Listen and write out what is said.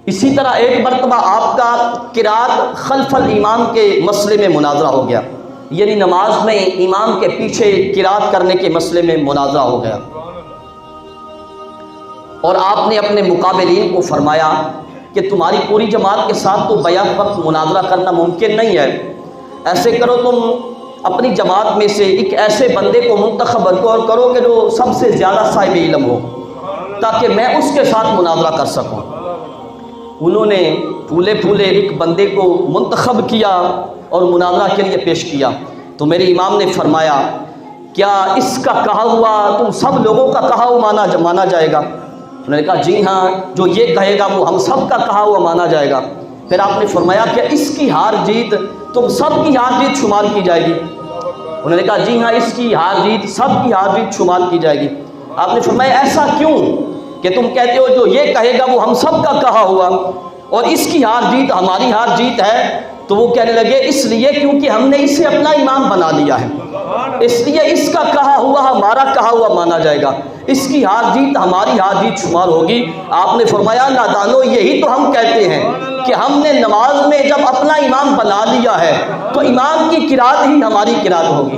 اسی طرح ایک مرتبہ آپ کا قرات خلف الامام کے مسئلے میں مناظرہ ہو گیا، یعنی نماز میں امام کے پیچھے قرات کرنے کے مسئلے میں مناظرہ ہو گیا، اور آپ نے اپنے مقابلین کو فرمایا کہ تمہاری پوری جماعت کے ساتھ تو بیک وقت مناظرہ کرنا ممکن نہیں ہے، ایسے کرو تم اپنی جماعت میں سے ایک ایسے بندے کو منتخب کرو کہ جو سب سے زیادہ صاحب علم ہو، تاکہ میں اس کے ساتھ مناظرہ کر سکوں۔ انہوں نے پھولے پھولے ایک بندے کو منتخب کیا اور مناظرہ کے لیے پیش کیا، تو میرے امام نے فرمایا کیا اس کا کہا ہوا تم سب لوگوں کا کہا ہوا مانا جائے گا؟ انہوں نے کہا جی ہاں، جو یہ کہے گا وہ ہم سب کا کہا ہوا مانا جائے گا۔ پھر آپ نے فرمایا کہ اس کی ہار جیت تم سب کی ہار جیت شمار کی جائے گی؟ انہوں نے کہا جی ہاں، اس کی ہار جیت سب کی ہار جیت شمار کی جائے گی۔ آپ نے فرمایا ایسا کیوں کہ تم کہتے ہو جو یہ کہے گا وہ ہم سب کا کہا ہوا اور اس کی ہار جیت ہماری ہار جیت ہے؟ تو وہ کہنے لگے اس لیے کیونکہ ہم نے اسے اپنا امام بنا لیا ہے، اس لیے اس کا کہا ہوا ہمارا کہا ہوا مانا جائے گا، اس کی ہار جیت ہماری ہار جیت شمار ہوگی۔ آپ نے فرمایا نادانو، یہی تو ہم کہتے ہیں کہ ہم نے نماز میں جب اپنا امام بنا لیا ہے تو امام کی قرات ہی ہماری قرات ہوگی۔